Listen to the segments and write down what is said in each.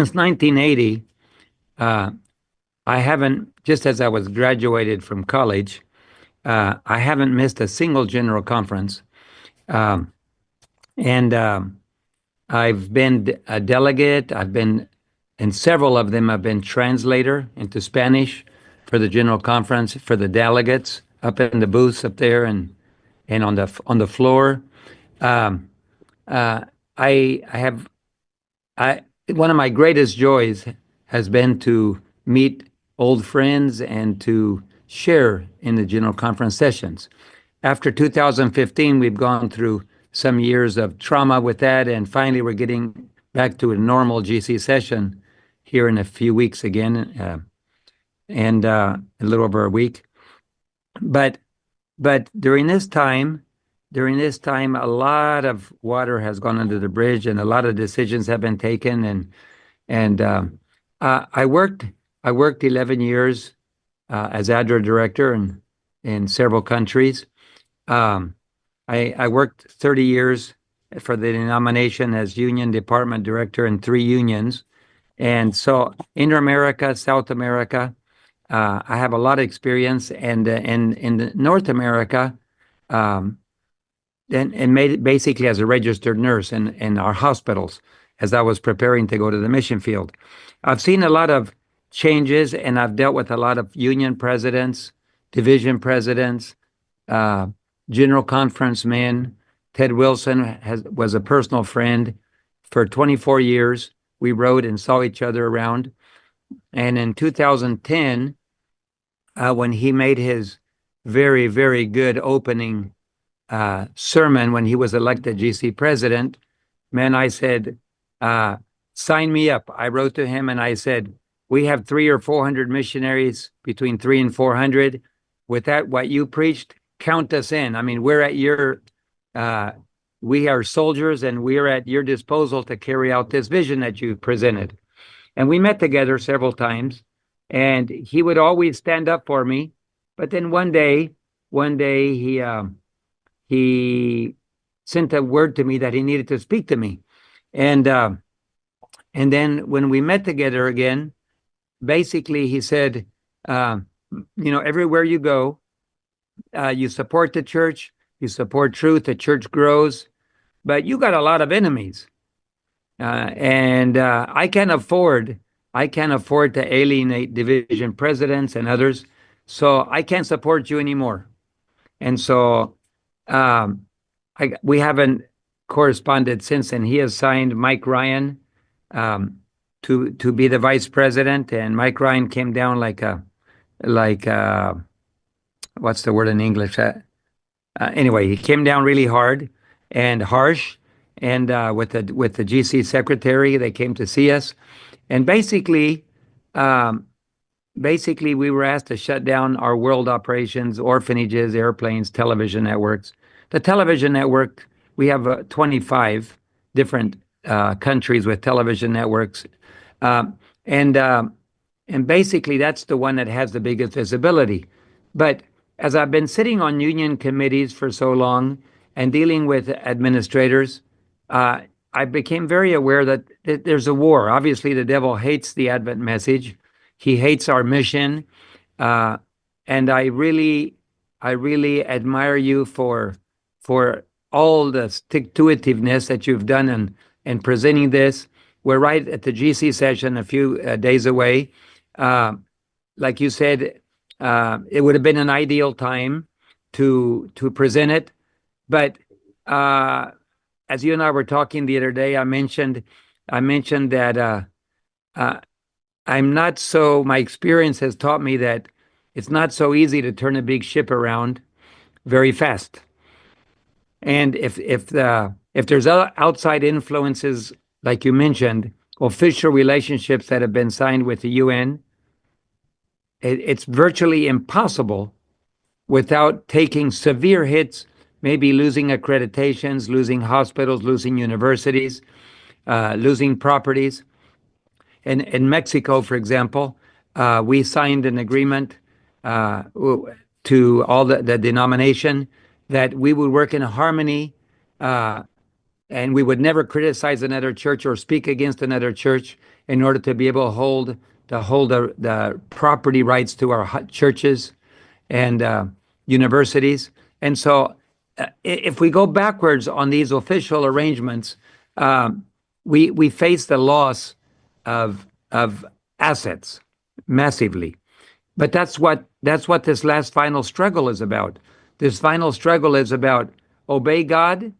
Since 1980, uh, I haven't, just as I was graduated from college, I haven't missed a single general conference. Um, and I've been a delegate. I've been, in several of them, I've been translator into Spanish for the general conference, for the delegates up in the booths up there and on the floor. Um, uh, I have I one of my greatest joys has been to meet old friends and to share in the general conference sessions. After 2015, we've gone through some years of trauma with that, and finally we're getting back to a normal GC session here in a few weeks again, and a little over a week. But but during this time, a lot of water has gone under the bridge, and a lot of decisions have been taken. And I worked 11 years as ADRA director in several countries. Um, I worked 30 years for the denomination as union department director in three unions. And so Inter-America, South America, I have a lot of experience. And in North America, um, and made it basically as a registered nurse in our hospitals as I was preparing to go to the mission field. I've seen a lot of changes, and I've dealt with a lot of union presidents, division presidents, uh, general conference men. Ted Wilson was a personal friend for 24 years. We rode and saw each other around. And in 2010, when he made his very, very good opening sermon when he was elected GC president, man, I said, sign me up. I wrote to him and I said, we have 300 or 400 missionaries, between 300 and 400. With that, what you preached, count us in. I mean, we are soldiers, and we're at your disposal to carry out this vision that you presented. And we met together several times, and he would always stand up for me. But then one day he sent a word to me that he needed to speak to me. And then when we met together again, basically he said, everywhere you go, you support the church, you support truth, the church grows, but you got a lot of enemies. And I can't afford to alienate division presidents and others, so I can't support you anymore. And so we haven't corresponded since, and he has signed Mike Ryan to be the vice president. And Mike Ryan came down like what's the word in English? Anyway, he came down really hard and harsh, and with the GC secretary, they came to see us, and basically we were asked to shut down our world operations, orphanages, airplanes, television networks. The television network, we have 25 different countries with television networks. And basically that's the one that has the biggest visibility. But as I've been sitting on union committees for so long and dealing with administrators, I became very aware that there's a war. Obviously, the devil hates the Advent message. He hates our mission. And I really admire you for all the stick-to-itiveness that you've done in presenting this. We're right at the GC session a few days away. Like you said, it would have been an ideal time to present it. But as you and I were talking the other day, I mentioned that my experience has taught me that it's not so easy to turn a big ship around very fast. And if there's outside influences, like you mentioned, official relationships that have been signed with the UN, it's virtually impossible without taking severe hits, maybe losing accreditations, losing hospitals, losing universities, losing properties. In Mexico, for example, we signed an agreement to all the denomination that we would work in harmony, and we would never criticize another church or speak against another church. in order to be able to hold the property rights to our churches and universities. And so if we go backwards on these official arrangements, we face the loss of assets massively. But that's what this last final struggle is about. This final struggle is about obey God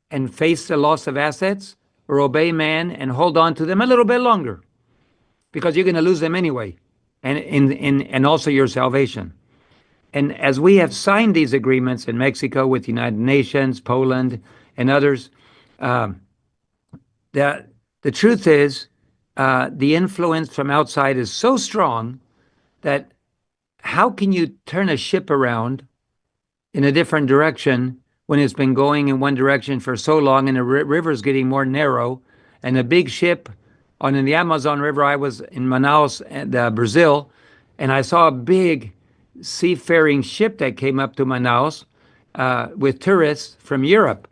and face the loss of assets, or obey man and hold on to them a little bit longer, because you're going to lose them anyway, and also your salvation. And as we have signed these agreements in Mexico with the United Nations, Poland, and others, the truth is the influence from outside is so strong that how can you turn a ship around in a different direction when it's been going in one direction for so long and the river is getting more narrow, and a big ship in the Amazon River? I was in Manaus, Brazil, and I saw a big seafaring ship that came up to Manaus with tourists from Europe.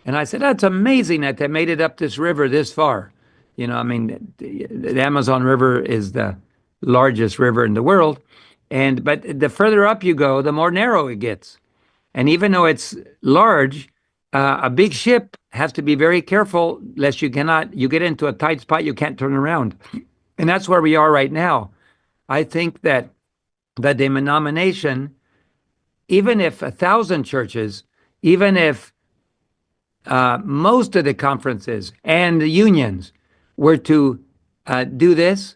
And I said, that's amazing that they made it up this river this far. I mean, the Amazon River is the largest river in the world. But the further up you go, the more narrow it gets. And even though it's large, a big ship has to be very careful lest you get into a tight spot, you can't turn around. And that's where we are right now. I think that the denomination, even if 1,000 churches, even if most of the conferences and the unions were to do this,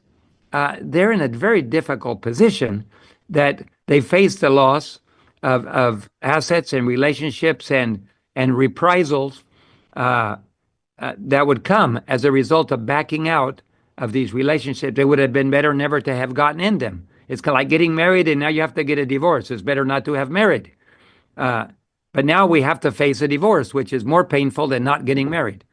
they're in a very difficult position, that they face the loss of assets and relationships and reprisals that would come as a result of backing out of these relationships. It would have been better never to have gotten in them. It's kind of like getting married and now you have to get a divorce. It's better not to have married. But now we have to face a divorce, which is more painful than not getting married.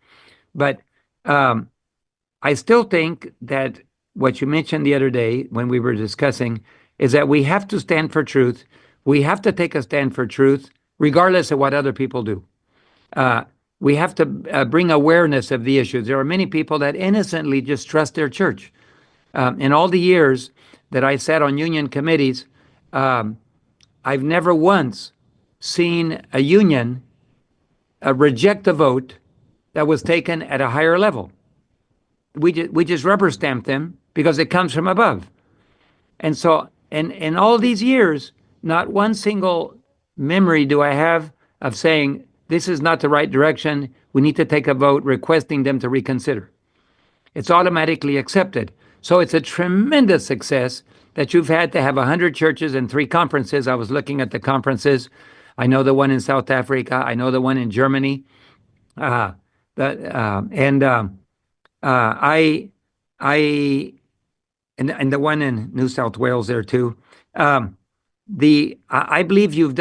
But I still think that what you mentioned the other day when we were discussing is that we have to stand for truth. We have to take a stand for truth, regardless of what other people do. We have to bring awareness of the issues. There are many people that innocently just trust their church. In all the years that I sat on union committees, I've never once seen a union reject a vote that was taken at a higher level. We just rubber stamp them because it comes from above. And so, in all these years, not one single memory do I have of saying, this is not the right direction, we need to take a vote requesting them to reconsider. It's automatically accepted. So it's a tremendous success that you've had to have 100 churches and 3 conferences. I was looking at the conferences. I know the one in South Africa. I know the one in Germany. And the one in New South Wales there too. I believe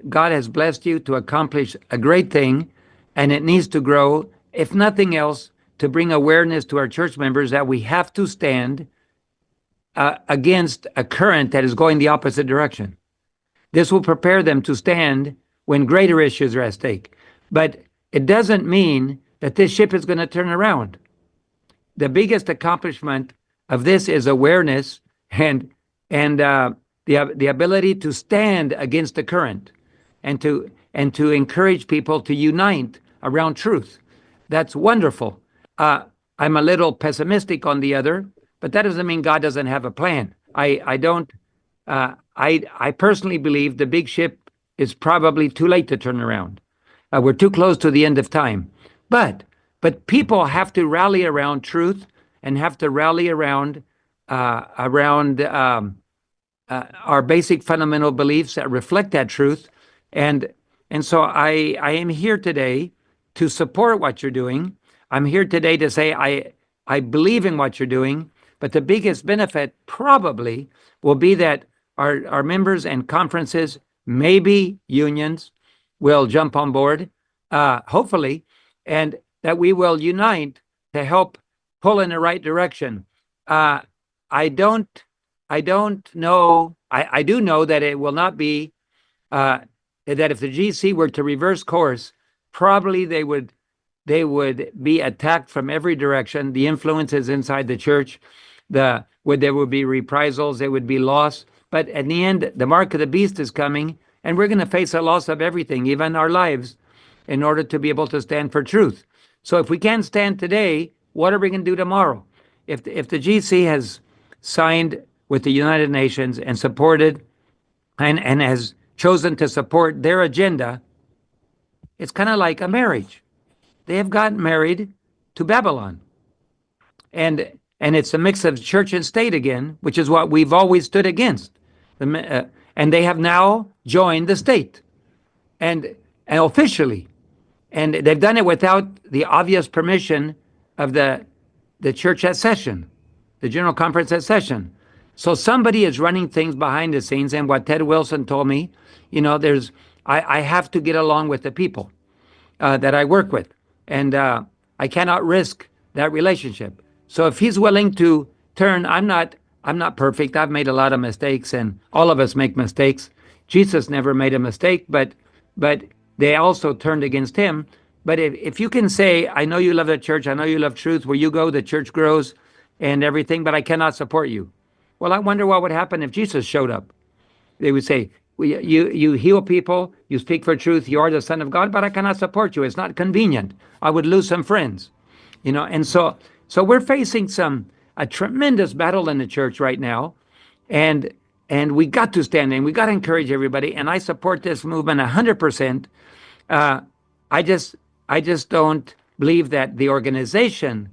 God has blessed you to accomplish a great thing, and it needs to grow, if nothing else, to bring awareness to our church members that we have to stand against a current that is going the opposite direction. This will prepare them to stand when greater issues are at stake. But it doesn't mean that this ship is going to turn around. The biggest accomplishment of this is awareness and the ability to stand against the current, and to encourage people to unite around truth. That's wonderful. I'm a little pessimistic on the other, but that doesn't mean God doesn't have a plan. I personally believe the big ship is probably too late to turn around. We're too close to the end of time. But people have to rally around truth and have to rally around our basic fundamental beliefs that reflect that truth. And so I am here today to support what you're doing. I'm here today to say I believe in what you're doing, but the biggest benefit probably will be that our members and conferences, maybe unions, will jump on board, hopefully, and that we will unite to help pull in the right direction. I don't know. I do know that it will not be, that if the GC were to reverse course, probably they would they would be attacked from every direction. The influences inside the church, there would be reprisals, there would be loss. But at the end, the mark of the beast is coming, and we're going to face a loss of everything, even our lives, in order to be able to stand for truth. So if we can't stand today, what are we going to do tomorrow? If the GC has signed with the United Nations and supported and has chosen to support their agenda, it's kind of like a marriage. They have gotten married to Babylon. And it's a mix of church and state again, which is what we've always stood against. And they have now joined the state, and officially. And they've done it without the obvious permission of the church at session, the General Conference at session. So somebody is running things behind the scenes. And what Ted Wilson told me, I have to get along with the people that I work with. And I cannot risk that relationship. So if he's willing to turn, I'm not perfect. I've made a lot of mistakes, and all of us make mistakes. Jesus never made a mistake, but they also turned against him. But if you can say, I know you love the church, I know you love truth, where you go, the church grows and everything, but I cannot support you. Well, I wonder what would happen if Jesus showed up. They would say, you heal people, you speak for truth, you are the Son of God, but I cannot support you. It's not convenient. I would lose some friends. And so we're facing a tremendous battle in the church right now. And we got to stand in. We got to encourage everybody. And I support this movement 100%. I just don't believe that the organization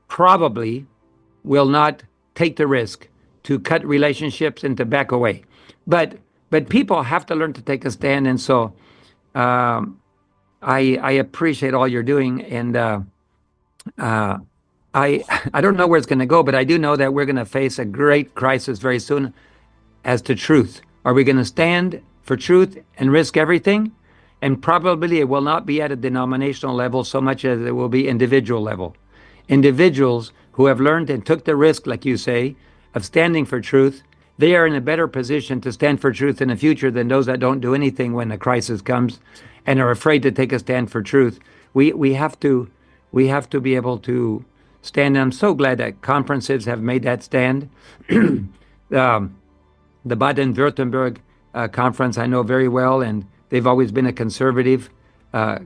probably will not take the risk to cut relationships and to back away. But people have to learn to take a stand. And so I appreciate all you're doing. And I don't know where it's going to go, but I do know that we're going to face a great crisis very soon as to truth. Are we going to stand for truth and risk everything? And probably it will not be at a denominational level so much as it will be individual level. Individuals who have learned and took the risk, like you say, of standing for truth, they are in a better position to stand for truth in the future than those that don't do anything when the crisis comes and are afraid to take a stand for truth. We have to be able to stand. I'm so glad that conferences have made that stand. The Baden-Württemberg conference I know very well, and they've always been a conservative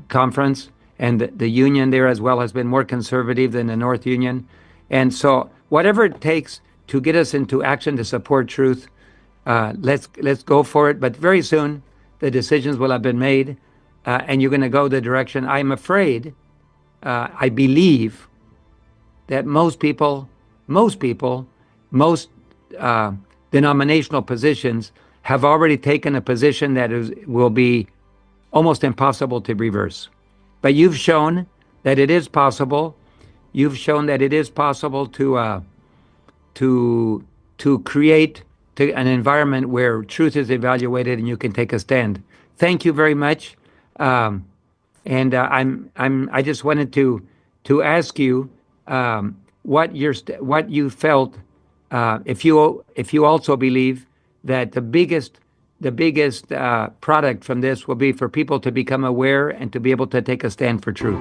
conference, and the union there as well has been more conservative than the North Union. And so whatever it takes to get us into action to support truth, let's go for it. But very soon the decisions will have been made, and you're going to go the direction. I'm afraid, I believe that most denominational positions have already taken a position that will be almost impossible to reverse. But you've shown that it is possible. You've shown that it is possible to create an environment where truth is evaluated and you can take a stand. Thank you very much. I just wanted to ask you what you felt, if you also believe that the biggest product from this will be for people to become aware and to be able to take a stand for truth.